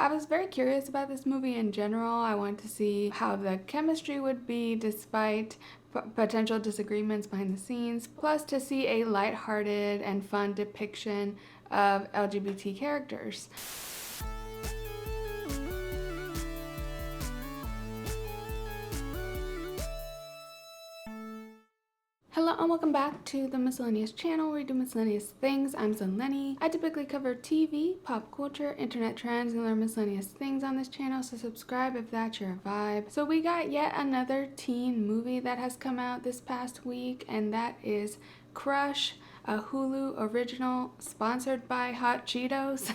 I was very curious about this movie in general. I wanted to see how the chemistry would be despite potential disagreements behind the scenes, plus to see a lighthearted and fun depiction of LGBT characters. Hello and welcome back to the Miscellaneous channel where we do miscellaneous things. I'm Zenlenny. I typically cover TV, pop culture, internet trends, and other miscellaneous things on this channel, so subscribe if that's your vibe. So we got yet another teen movie that has come out this past week, and that is Crush, a Hulu original sponsored by Hot Cheetos.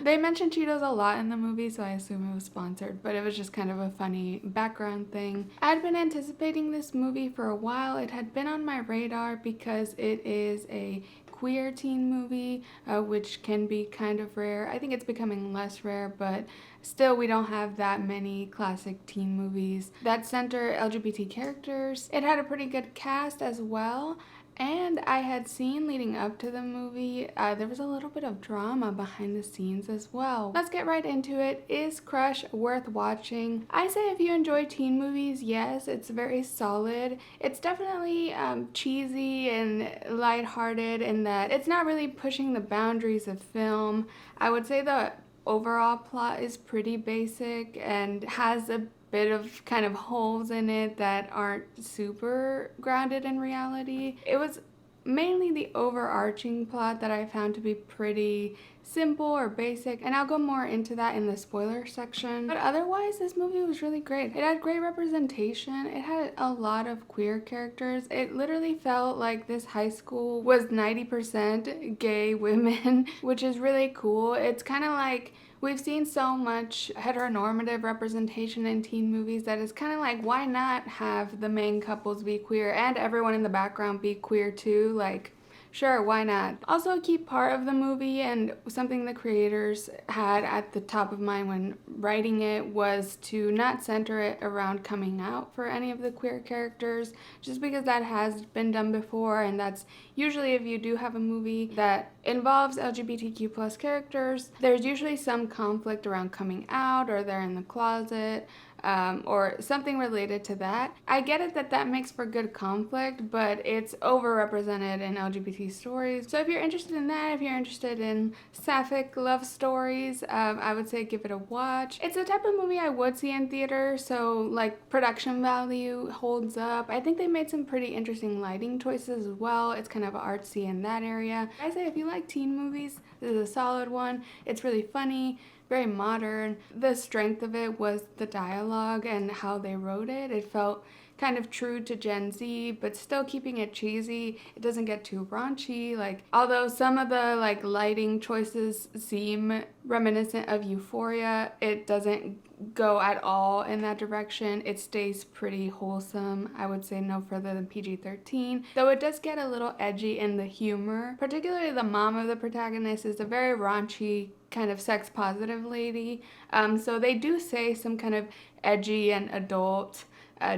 They mentioned Cheetos a lot in the movie, so I assume it was sponsored, but it was just kind of a funny background thing. I'd been anticipating this movie for a while. It had been on my radar because it is a queer teen movie, which can be kind of rare. I think it's becoming less rare, but still we don't have that many classic teen movies that center LGBT characters. It had a pretty good cast as well. And I had seen leading up to the movie, there was a little bit of drama behind the scenes as well. Let's get right into it. Is Crush worth watching? I say if you enjoy teen movies, yes, it's very solid. It's definitely cheesy and lighthearted in that it's not really pushing the boundaries of film. I would say the overall plot is pretty basic and has a bit of kind of holes in it that aren't super grounded in reality. It was mainly the overarching plot that I found to be pretty simple or basic, and I'll go more into that in the spoiler section. But otherwise, this movie was really great. It had great representation. It had a lot of queer characters. It literally felt like this high school was 90% gay women, which is really cool. It's kind of like we've seen so much heteronormative representation in teen movies that it's kind of like, why not have the main couples be queer and everyone in the background be queer too? Like, sure, why not? Also, a key part of the movie and something the creators had at the top of mind when writing it was to not center it around coming out for any of the queer characters, just because that has been done before, and that's usually if you do have a movie that involves LGBTQ plus characters, there's usually some conflict around coming out or they're in the closet. Or something related to that. I get it that that makes for good conflict, but it's overrepresented in LGBT stories. So if you're interested in that, if you're interested in sapphic love stories, I would say give it a watch. It's the type of movie I would see in theater, so like production value holds up. I think they made some pretty interesting lighting choices as well. It's kind of artsy in that area. I say if you like teen movies, this is a solid one. It's really funny, very modern. The strength of it was the dialogue and how they wrote it. It felt kind of true to Gen Z, but still keeping it cheesy. It doesn't get too raunchy. Like, although some of the like lighting choices seem reminiscent of Euphoria, it doesn't go at all in that direction. It stays pretty wholesome. I would say no further than PG-13, though it does get a little edgy in the humor. Particularly the mom of the protagonist is a very raunchy kind of sex positive lady, so they do say some kind of edgy and adult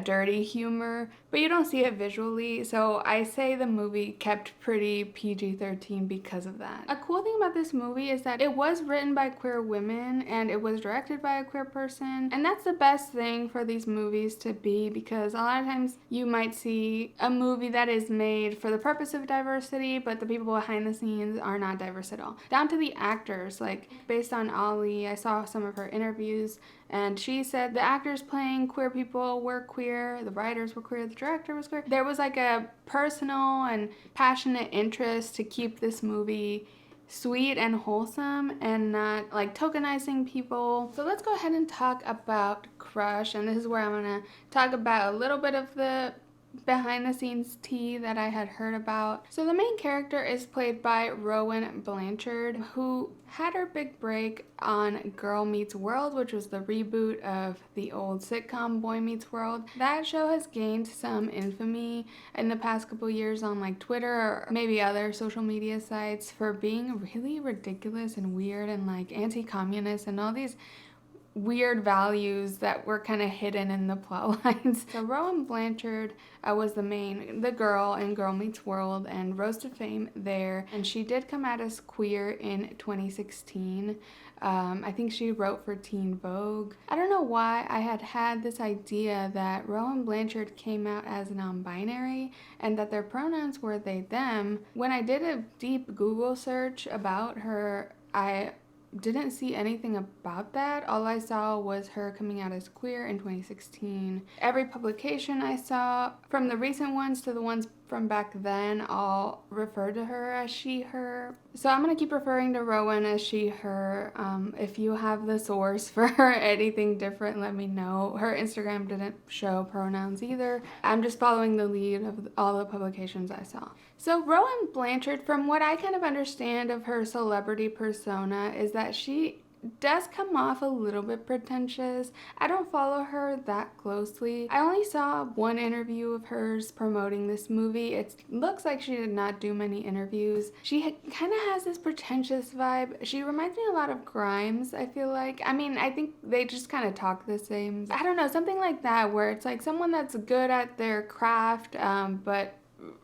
dirty humor, but you don't see it visually, so I say the movie kept pretty PG-13 because of that. A cool thing about this movie is that it was written by queer women and it was directed by a queer person, and that's the best thing for these movies to be, because a lot of times you might see a movie that is made for the purpose of diversity, but the people behind the scenes are not diverse at all. Down to the actors, like based on Auli'i, I saw some of her interviews, and she said the actors playing queer people were queer, the writers were queer, the director was queer. There was like a personal and passionate interest to keep this movie sweet and wholesome and not like tokenizing people. So let's go ahead and talk about Crush, and this is where I'm gonna talk about a little bit of the behind the scenes tea that I had heard about. So the main character is played by Rowan Blanchard, who had her big break on Girl Meets World, which was the reboot of the old sitcom Boy Meets World. That show has gained some infamy in the past couple years on like Twitter or maybe other social media sites for being really ridiculous and weird and like anti-communist and all these weird values that were kind of hidden in the plot lines. So Rowan Blanchard was the girl in Girl Meets World and rose to fame there, and she did come out as queer in 2016. I think she wrote for Teen Vogue. I don't know why I had this idea that Rowan Blanchard came out as non-binary and that their pronouns were they, them. When I did a deep Google search about her, I didn't see anything about that. All I saw was her coming out as queer in 2016. Every publication I saw, from the recent ones to the ones from back then, all refer to her as she, her. So I'm going to keep referring to Rowan as she, her. If you have the source for her, anything different, let me know. Her Instagram didn't show pronouns either. I'm just following the lead of all the publications I saw. So Rowan Blanchard, from what I kind of understand of her celebrity persona, is that she does come off a little bit pretentious. I don't follow her that closely. I only saw one interview of hers promoting this movie. It looks like she did not do many interviews. She kind of has this pretentious vibe. She reminds me a lot of Grimes, I feel like. I mean, I think they just kind of talk the same. I don't know, something like that, where it's like someone that's good at their craft, but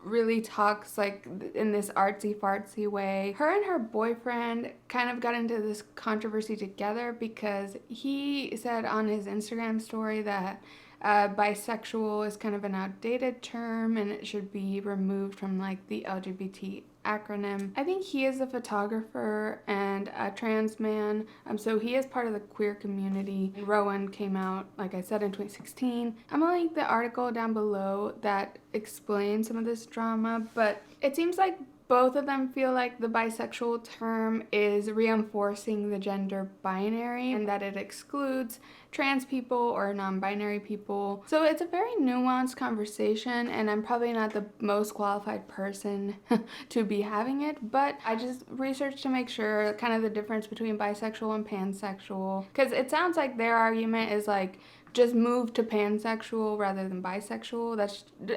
really talks like in this artsy fartsy way. Her and her boyfriend kind of got into this controversy together because he said on his Instagram story that bisexual is kind of an outdated term and it should be removed from like the LGBT acronym. I think he is a photographer and a trans man, so he is part of the queer community. Rowan came out, like I said, in 2016. I'm gonna link the article down below that explains some of this drama, but it seems like both of them feel like the bisexual term is reinforcing the gender binary and that it excludes trans people or non-binary people. So it's a very nuanced conversation, and I'm probably not the most qualified person to be having it, but I just researched to make sure kind of the difference between bisexual and pansexual, because it sounds like their argument is like just move to pansexual rather than bisexual.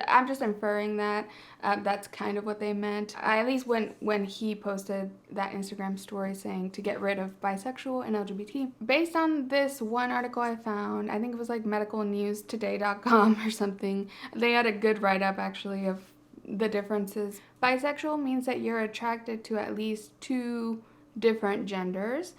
I'm just inferring that that's kind of what they meant. At least when he posted that Instagram story saying to get rid of bisexual and LGBT. Based on this one article I found, I think it was like medicalnewstoday.com or something, they had a good write-up actually of the differences. Bisexual means that you're attracted to at least two different genders.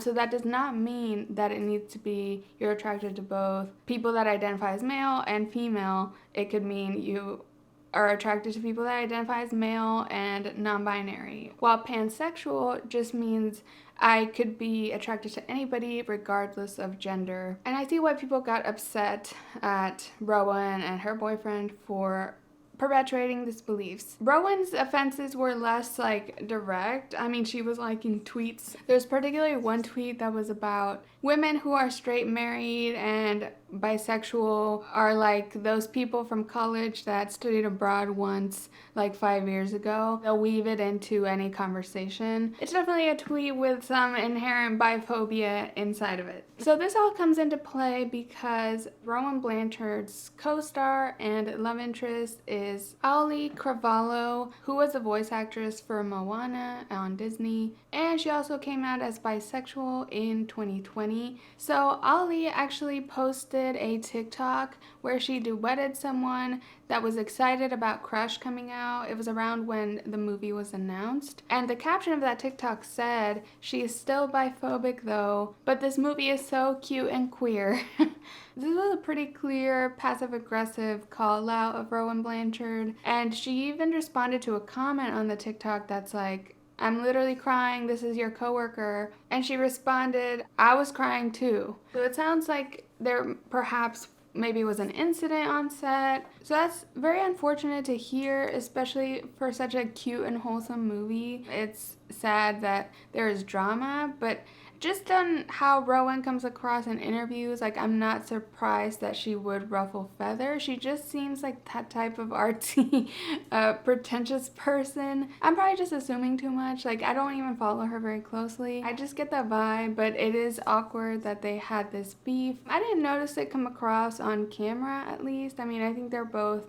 So that does not mean that it needs to be you're attracted to both people that identify as male and female. It could mean you are attracted to people that identify as male and non-binary. While pansexual just means I could be attracted to anybody regardless of gender. And I see why people got upset at Rowan and her boyfriend for perpetuating these beliefs. Rowan's offenses were less like direct. I mean, she was liking tweets. There's particularly one tweet that was about women who are straight married and bisexual are like those people from college that studied abroad once, like 5 years ago. They'll weave it into any conversation. It's definitely a tweet with some inherent biphobia inside of it. So this all comes into play because Rowan Blanchard's co-star and love interest is Auli'i Cravalho, who was a voice actress for Moana on Disney, and she also came out as bisexual in 2020. So Auli'i actually posted a TikTok where she duetted someone that was excited about Crush coming out. It was around when the movie was announced. And the caption of that TikTok said, "She is still biphobic though, but this movie is so cute and queer." This was a pretty clear passive-aggressive call out of Rowan Blanchard. And she even responded to a comment on the TikTok that's like, "I'm literally crying, this is your coworker." And she responded, "I was crying too." So it sounds like there perhaps maybe was an incident on set. So that's very unfortunate to hear, especially for such a cute and wholesome movie. It's sad that there is drama, but just on how Rowan comes across in interviews, like, I'm not surprised that she would ruffle feathers. She just seems like that type of artsy, pretentious person. I'm probably just assuming too much. Like, I don't even follow her very closely. I just get that vibe, but it is awkward that they had this beef. I didn't notice it come across on camera, at least. I mean, I think they're both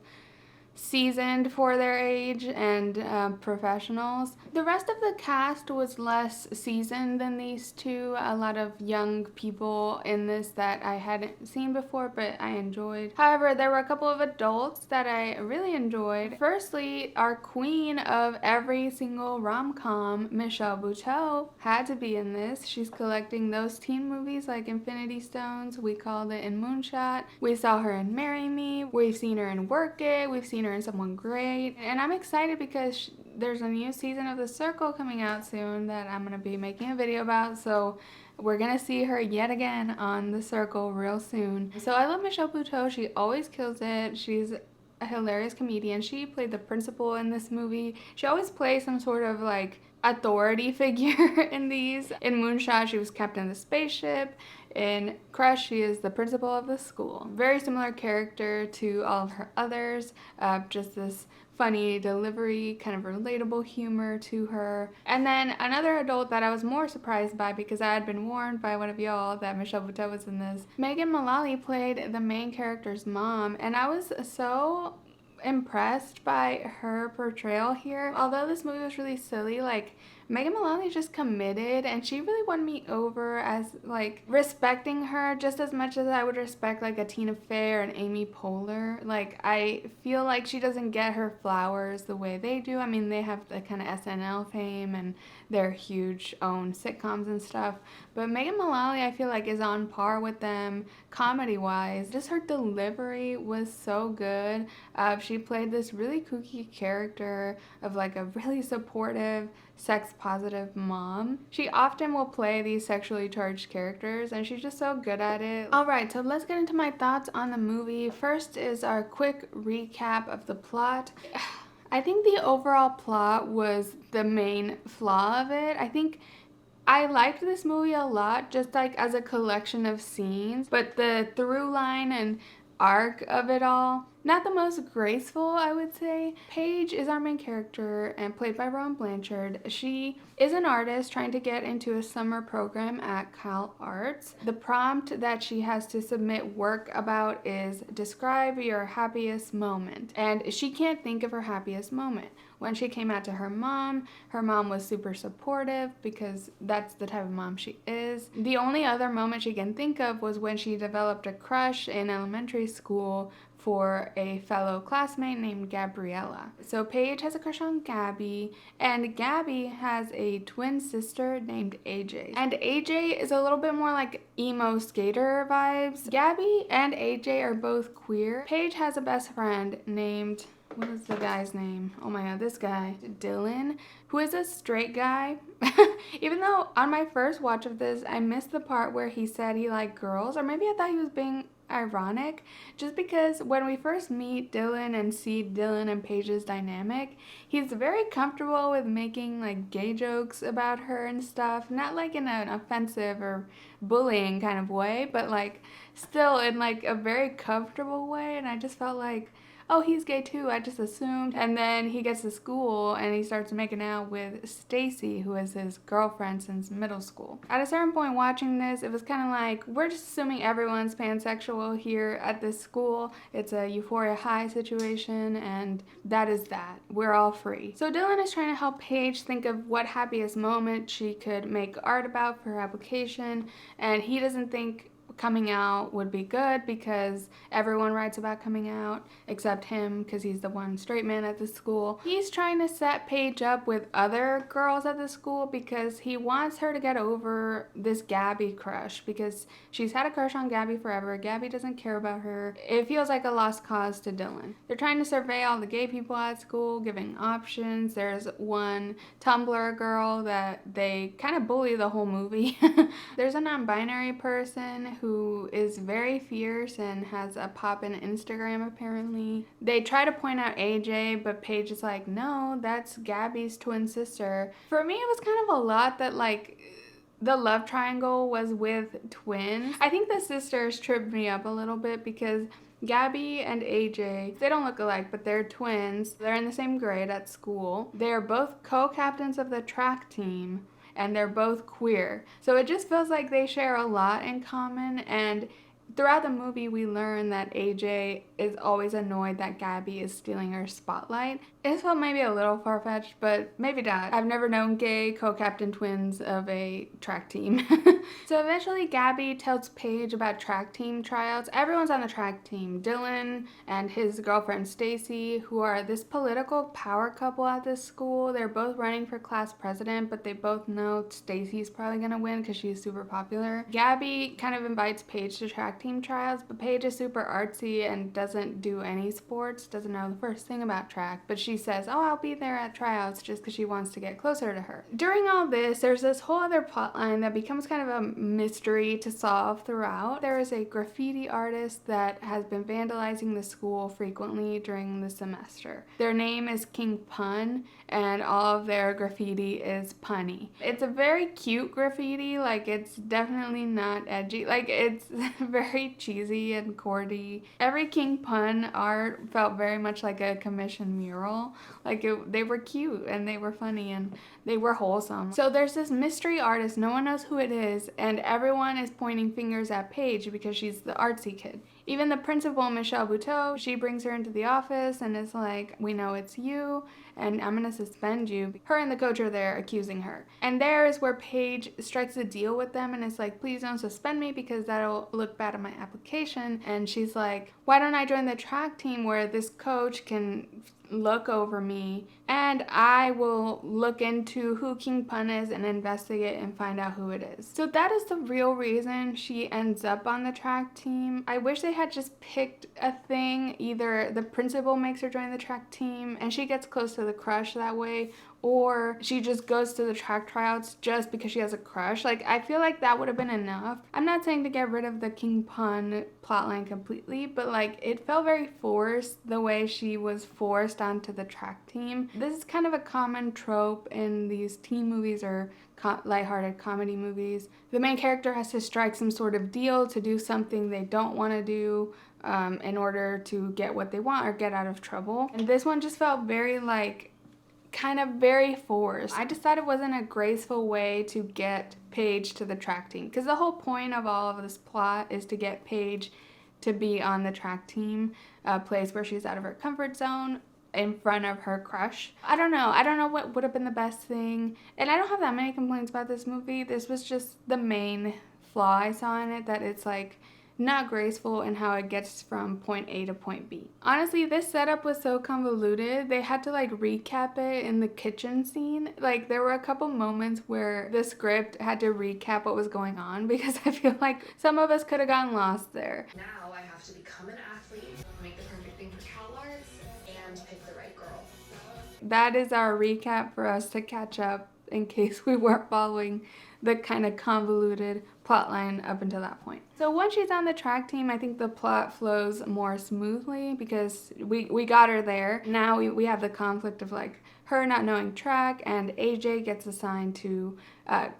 seasoned for their age and professionals. The rest of the cast was less seasoned than these two. A lot of young people in this that I hadn't seen before, but I enjoyed. However, there were a couple of adults that I really enjoyed. Firstly, our queen of every single rom-com, Michelle Buteau, had to be in this. She's collecting those teen movies like Infinity Stones. We called it in Moonshot. We saw her in Marry Me. We've seen her in Work It. We've seen her in Someone Great. And I'm excited because there's a new season of The Circle coming out soon that I'm going to be making a video about. So we're going to see her yet again on The Circle real soon. So I love Michelle Buteau. She always kills it. She's a hilarious comedian. She played the principal in this movie. She always plays some sort of like authority figure in these. In Moonshot, she was captain of the spaceship. In Crush, she is the principal of the school. Very similar character to all of her others. Just this funny delivery, kind of relatable humor to her. And then another adult that I was more surprised by because I had been warned by one of y'all that Michelle Buteau was in this. Megan Mullally played the main character's mom, and I was so impressed by her portrayal here. Although this movie was really silly, like Megan Mullally just committed, and she really won me over as like respecting her just as much as I would respect like a Tina Fey or an Amy Poehler. Like I feel like she doesn't get her flowers the way they do. I mean, they have the kind of SNL fame and their huge own sitcoms and stuff, but Megan Mullally I feel like is on par with them comedy wise. Just her delivery was so good. She played this really kooky character of like a really supportive, sex positive mom. She often will play these sexually charged characters and she's just so good at it. Alright, so let's get into my thoughts on the movie. First is our quick recap of the plot. I think the overall plot was the main flaw of it. I think I liked this movie a lot, just like as a collection of scenes, but the through line and arc of it all, not the most graceful, I would say. Paige is our main character and played by Rowan Blanchard. She is an artist trying to get into a summer program at Cal Arts. The prompt that she has to submit work about is describe your happiest moment, and she can't think of her happiest moment. When she came out to her mom was super supportive because that's the type of mom she is. The only other moment she can think of was when she developed a crush in elementary school for a fellow classmate named Gabriella. So Paige has a crush on Gabby, and Gabby has a twin sister named AJ. And AJ is a little bit more like emo skater vibes. Gabby and AJ are both queer. Paige has a best friend named, what is the guy's name? Oh my god, this guy, Dylan, who is a straight guy. Even though on my first watch of this, I missed the part where he said he liked girls, or maybe I thought he was being ironic, just because when we first meet Dylan and see Dylan and Paige's dynamic, he's very comfortable with making like gay jokes about her and stuff, not like in an offensive or bullying kind of way, but like still in like a very comfortable way. And I just felt like, oh, he's gay too, I just assumed. And then he gets to school and he starts making out with Stacy, who is his girlfriend since middle school. At a certain point watching this, it was kind of like, we're just assuming everyone's pansexual here at this school. It's a Euphoria High situation, and that is that. We're all free. So Dylan is trying to help Paige think of what happiest moment she could make art about for her application, and he doesn't think coming out would be good because everyone writes about coming out except him because he's the one straight man at the school. He's trying to set Paige up with other girls at the school because he wants her to get over this Gabby crush because she's had a crush on Gabby forever. Gabby doesn't care about her. It feels like a lost cause to Dylan. They're trying to survey all the gay people at school, giving options. There's one Tumblr girl that they kind of bully the whole movie. There's a non-binary person who is very fierce and has a pop-in Instagram apparently. They try to point out AJ, but Paige is like, no, that's Gabby's twin sister. For me, it was kind of a lot that like the love triangle was with twins. I think the sisters tripped me up a little bit because Gabby and AJ, they don't look alike, but they're twins. They're in the same grade at school. They are both co-captains of the track team, and they're both queer. So it just feels like they share a lot in common, and throughout the movie, we learn that AJ is always annoyed that Gabby is stealing her spotlight. It felt maybe a little far-fetched, but maybe not. I've never known gay co-captain twins of a track team. So eventually Gabby tells Paige about track team tryouts. Everyone's on the track team. Dylan and his girlfriend Stacy, who are this political power couple at this school. They're both running for class president, but they both know Stacy's probably gonna win because she's super popular. Gabby kind of invites Paige to track team tryouts, but Paige is super artsy and doesn't do any sports, doesn't know the first thing about track, but she says, oh, I'll be there at tryouts just because she wants to get closer to her. During all this, there's this whole other plot line that becomes kind of a mystery to solve throughout. There is a graffiti artist that has been vandalizing the school frequently during the semester. Their name is King Pun, and all of their graffiti is punny. It's a very cute graffiti, like it's definitely not edgy, like it's very cheesy and cordy. Every King Pun art felt very much like a commissioned mural. Like they were cute and they were funny and they were wholesome. So there's this mystery artist, no one knows who it is, and everyone is pointing fingers at Paige because she's the artsy kid. Even the principal, Michelle Buteau, she brings her into the office and is like, we know it's you and I'm gonna suspend you. Her and the coach are there accusing her. And there is where Paige strikes a deal with them and is like, please don't suspend me because that'll look bad on my application. And she's like, why don't I join the track team where this coach can look over me and I will look into who King Pun is and investigate and find out who it is. So that is the real reason she ends up on the track team. I wish they had just picked a thing. Either the principal makes her join the track team and she gets close to the crush that way, or she just goes to the track tryouts just because she has a crush. Like, I feel like that would have been enough. I'm not saying to get rid of the King Pun plotline completely, but like it felt very forced the way she was forced onto the track team. This is kind of a common trope in these teen movies or lighthearted comedy movies. The main character has to strike some sort of deal to do something they don't want to do in order to get what they want or get out of trouble. And this one just felt very like kind of very forced. I just thought it wasn't a graceful way to get Paige to the track team, because the whole point of all of this plot is to get Paige to be on the track team, a place where she's out of her comfort zone in front of her crush. I don't know what would have been the best thing, and I don't have that many complaints about this movie. This was just the main flaw I saw in it, that it's like not graceful in how it gets from point A to point B. Honestly, this setup was so convoluted, they had to like recap it in the kitchen scene. Like there were a couple moments where the script had to recap what was going on because I feel like some of us could have gotten lost there. Now I have to become an athlete, make the perfect thing for Cal Arts, and pick the right girl. That is our recap for us to catch up in case we weren't following the kind of convoluted plotline up until that point. So once she's on the track team, I think the plot flows more smoothly because we got her there. Now we have the conflict of like her not knowing track, and AJ gets assigned to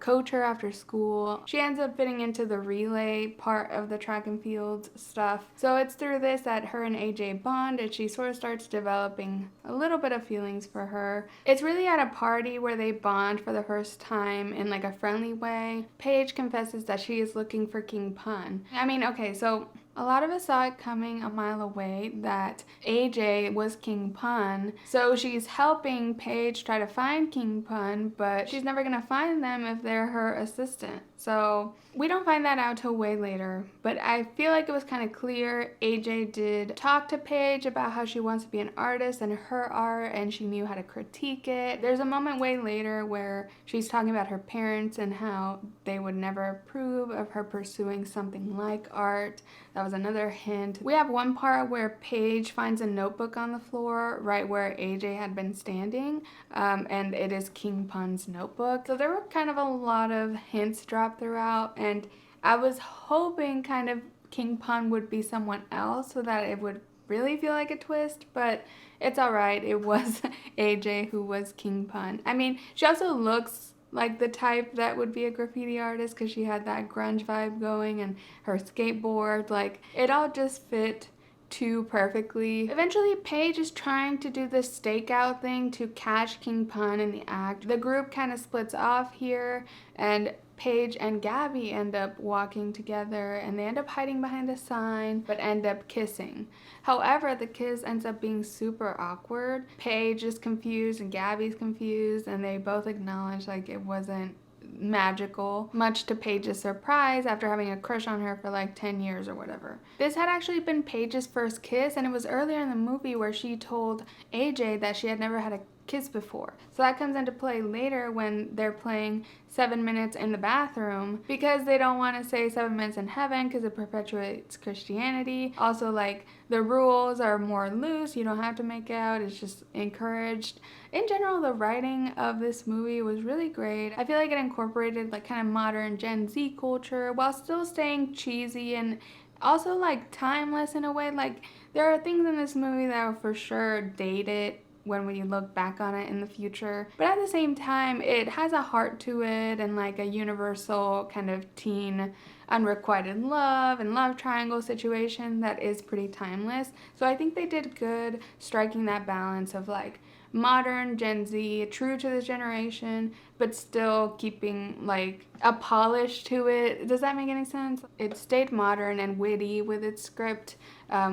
coach her after school. She ends up fitting into the relay part of the track and field stuff. So it's through this that her and AJ bond, and she sort of starts developing a little bit of feelings for her. It's really at a party where they bond for the first time in like a friendly way. Paige confesses that she is looking for King Pun. I mean, okay, so a lot of us saw it coming a mile away that AJ was King Pun, so she's helping Paige try to find King Pun, but she's never gonna find them if they're her assistant. So we don't find that out till way later, but I feel like it was kind of clear AJ did talk to Paige about how she wants to be an artist and her art, and she knew how to critique it. There's a moment way later where she's talking about her parents and how they would never approve of her pursuing something like art. That was another hint. We have one part where Paige finds a notebook on the floor right where AJ had been standing, and it is King Pun's notebook. So there were kind of a lot of hints dropped throughout, and I was hoping kind of King Pun would be someone else so that it would really feel like a twist, but it's alright. It was AJ who was King Pun. I mean, she also looks like the type that would be a graffiti artist because she had that grunge vibe going and her skateboard. Like, it all just fit too perfectly. Eventually, Paige is trying to do this stakeout thing to catch King Pun in the act. The group kind of splits off here, and Paige and Gabby end up walking together and they end up hiding behind a sign but end up kissing. However, the kiss ends up being super awkward. Paige is confused and Gabby's confused, and they both acknowledge like it wasn't magical, much to Paige's surprise after having a crush on her for like 10 years or whatever. This had actually been Paige's first kiss, and it was earlier in the movie where she told AJ that she had never had a kiss before. So that comes into play later when they're playing 7 minutes in the bathroom, because they don't want to say 7 minutes in heaven because it perpetuates Christianity. Also, like, the rules are more loose. You don't have to make out. It's just encouraged. In general, the writing of this movie was really great. I feel like it incorporated like kind of modern Gen Z culture while still staying cheesy and also like timeless in a way. Like, there are things in this movie that will for sure date it when we look back on it in the future, but at the same time it has a heart to it and like a universal kind of teen unrequited love and love triangle situation that is pretty timeless. So I think they did good striking that balance of like modern Gen Z, true to this generation, but still keeping like a polish to it. Does that make any sense? It stayed modern and witty with its script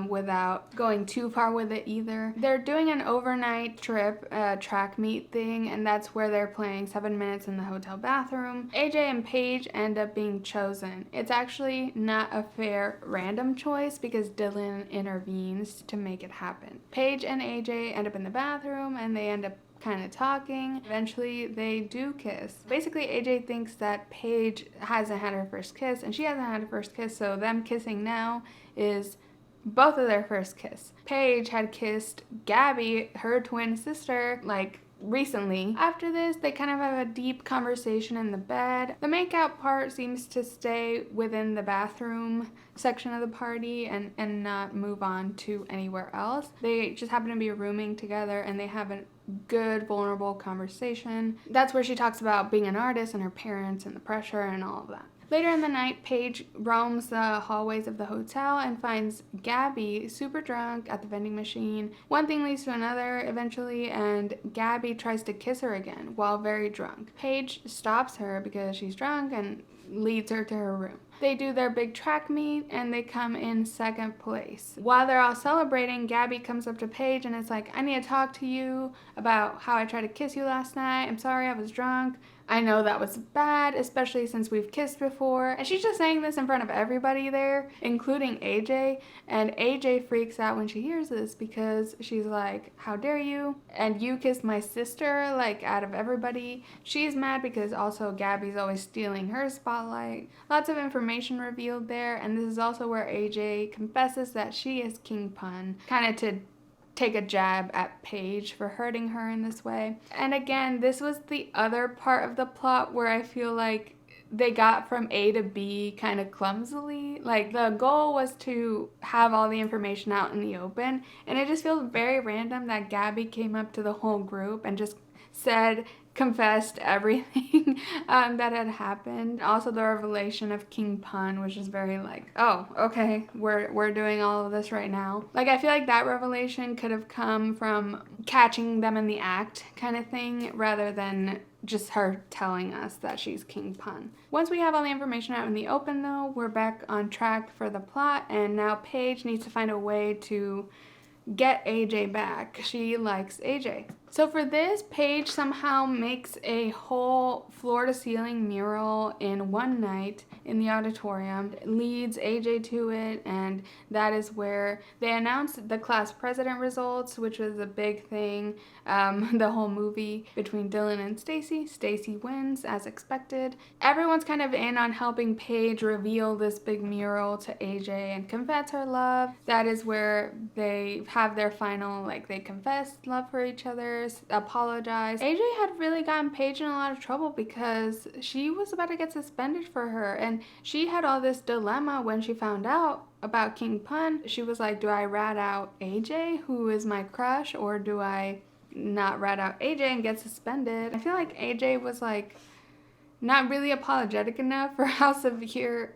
without going too far with it either. They're doing an overnight trip, track meet thing, and that's where they're playing 7 minutes in the hotel bathroom. AJ and Paige end up being chosen. It's actually not a fair random choice because Dylan intervenes to make it happen. Paige and AJ end up in the bathroom and they end up kind of talking. Eventually they do kiss. Basically AJ thinks that Paige hasn't had her first kiss and she hasn't had her first kiss, so them kissing now is both of their first kiss. Paige had kissed Gabby, her twin sister, like recently. After this, they kind of have a deep conversation in the bed. The makeout part seems to stay within the bathroom section of the party and not move on to anywhere else. They just happen to be rooming together and they have a good, vulnerable conversation. That's where she talks about being an artist and her parents and the pressure and all of that. Later in the night, Paige roams the hallways of the hotel and finds Gabby super drunk at the vending machine. One thing leads to another eventually, and Gabby tries to kiss her again while very drunk. Paige stops her because she's drunk and leads her to her room. They do their big track meet and they come in second place. While they're all celebrating, Gabby comes up to Paige and is like, I need to talk to you about how I tried to kiss you last night. I'm sorry, I was drunk. I know that was bad, especially since we've kissed before. And she's just saying this in front of everybody there, including AJ. And AJ freaks out when she hears this because she's like, how dare you? And you kissed my sister, like, out of everybody. She's mad because also Gabby's always stealing her spotlight. Lots of information revealed there. And this is also where AJ confesses that she is King Pun, kind of to take a jab at Paige for hurting her in this way. And again, this was the other part of the plot where I feel like they got from A to B kind of clumsily. Like, the goal was to have all the information out in the open, and it just feels very random that Gabby came up to the whole group and just confessed everything that had happened. Also, the revelation of King Pun was just very like, oh, okay, we're doing all of this right now. Like, I feel like that revelation could have come from catching them in the act kind of thing, rather than just her telling us that she's King Pun. Once we have all the information out in the open, though, we're back on track for the plot, and now Paige needs to find a way to get AJ back. She likes AJ. So for this, Paige somehow makes a whole floor-to-ceiling mural in one night in the auditorium, leads AJ to it, and that is where they announced the class president results, which was a big thing the whole movie between Dylan and Stacy. Stacy wins, as expected. Everyone's kind of in on helping Paige reveal this big mural to AJ and confess her love. That is where they have their final, like, they confess love for each other, apologize. AJ had really gotten Paige in a lot of trouble because she was about to get suspended for her, and she had all this dilemma when she found out about King Pun. She was like, do I rat out AJ, who is my crush, or do I not rat out AJ and get suspended? I feel like AJ was like not really apologetic enough for how severe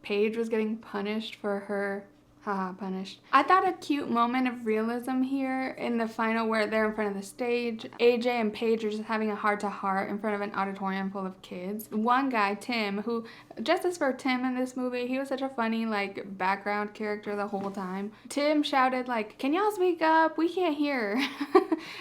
Paige was getting punished for her Haha, punished. I thought a cute moment of realism here in the final where they're in front of the stage. AJ and Paige are just having a heart-to-heart in front of an auditorium full of kids. One guy, Tim, who, justice for Tim in this movie, he was such a funny, like, background character the whole time. Tim shouted, like, "Can y'all speak up? We can't hear."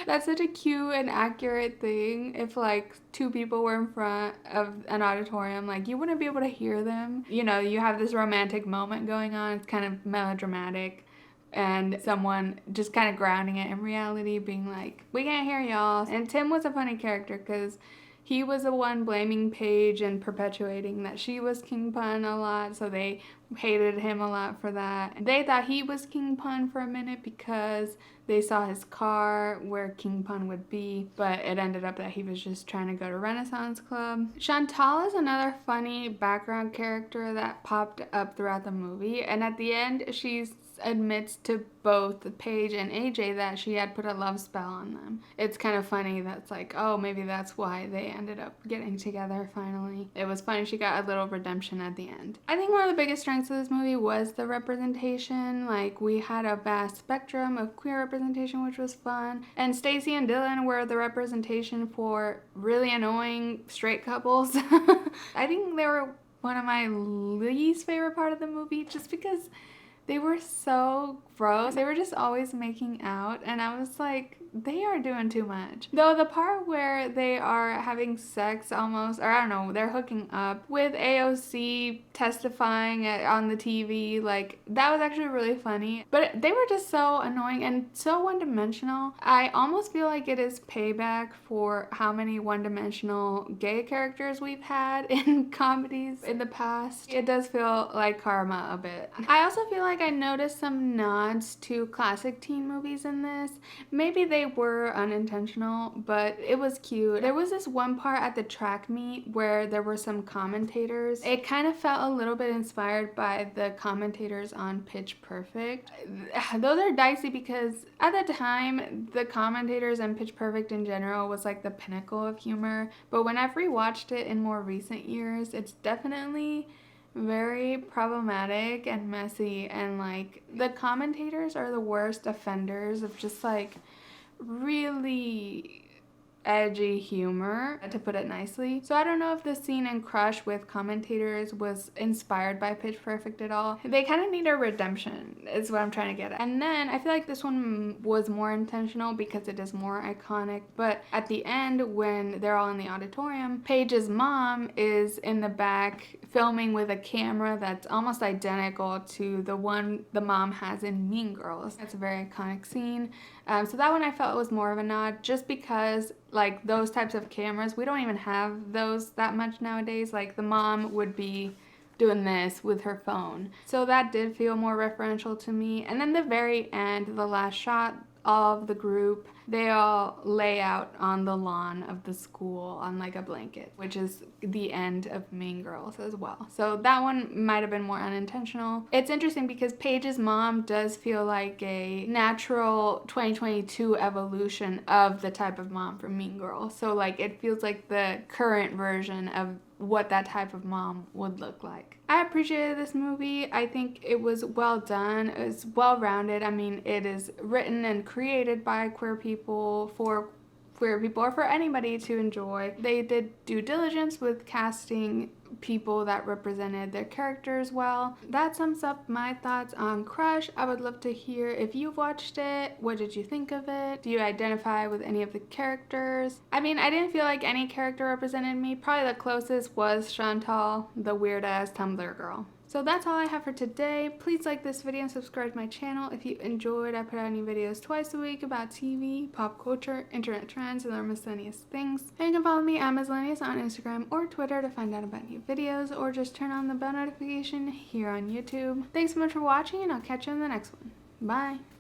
That's such a cute and accurate thing. If, like, two people were in front of an auditorium, like, you wouldn't be able to hear them. You know, you have this romantic moment going on. It's kind of melodramatic, and someone just kind of grounding it in reality, being like, "We can't hear y'all." And Tim was a funny character because he was the one blaming Paige and perpetuating that she was King Pun a lot, so they hated him a lot for that. They thought he was King Pun for a minute because they saw his car where King Pun would be, but it ended up that he was just trying to go to Renaissance Club. Chantal is another funny background character that popped up throughout the movie, and at the end she admits to both Paige and AJ that she had put a love spell on them. It's kind of funny that's like, oh, maybe that's why they ended up getting together finally. It was funny, she got a little redemption at the end. I think one of the biggest strengths of this movie was the representation. Like, we had a vast spectrum of queer representation, which was fun. And Stacy and Dylan were the representation for really annoying straight couples. I think they were one of my least favorite part of the movie just because they were so gross. They were just always making out, and I was like, they are doing too much. Though the part where they are having sex almost, or I don't know, they're hooking up with AOC testifying on the TV, like, that was actually really funny. But they were just so annoying and so one-dimensional. I almost feel like it is payback for how many one-dimensional gay characters we've had in comedies in the past. It does feel like karma a bit. I also feel like I noticed some nods to classic teen movies in this. Maybe they were unintentional, but it was cute. There was this one part at the track meet where there were some commentators. It kind of felt a little bit inspired by the commentators on Pitch Perfect. Those are dicey because at the time, the commentators on Pitch Perfect in general was like the pinnacle of humor, but when I've rewatched it in more recent years, it's definitely very problematic and messy, and like the commentators are the worst offenders of just like really edgy humor, to put it nicely. So I don't know if the scene in Crush with commentators was inspired by Pitch Perfect at all. They kind of need a redemption is what I'm trying to get at. And then I feel like this one was more intentional because it is more iconic, but at the end when they're all in the auditorium, Paige's mom is in the back filming with a camera that's almost identical to the one the mom has in Mean Girls. That's a very iconic scene. So that one I felt was more of a nod just because like those types of cameras, we don't even have those that much nowadays. Like the mom would be doing this with her phone. So that did feel more referential to me. And then the very end, the last shot of the group, they all lay out on the lawn of the school on like a blanket, which is the end of Mean Girls as well. So that one might have been more unintentional. It's interesting because Paige's mom does feel like a natural 2022 evolution of the type of mom from Mean Girls. So like it feels like the current version of what that type of mom would look like. I appreciated this movie. I think it was well done. It was well-rounded. I mean, it is written and created by queer people, for queer people, or for anybody to enjoy. They did due diligence with casting people that represented their characters well. That sums up my thoughts on Crush. I would love to hear if you've watched it. What did you think of it? Do you identify with any of the characters? I mean, I didn't feel like any character represented me. Probably the closest was Chantal, the weird-ass Tumblr girl. So that's all I have for today. Please like this video and subscribe to my channel if you enjoyed. I put out new videos twice a week about TV, pop culture, internet trends, and other miscellaneous things. And you can follow me at Miscellaneous on Instagram or Twitter to find out about new videos, or just turn on the bell notification here on YouTube. Thanks so much for watching, and I'll catch you in the next one. Bye!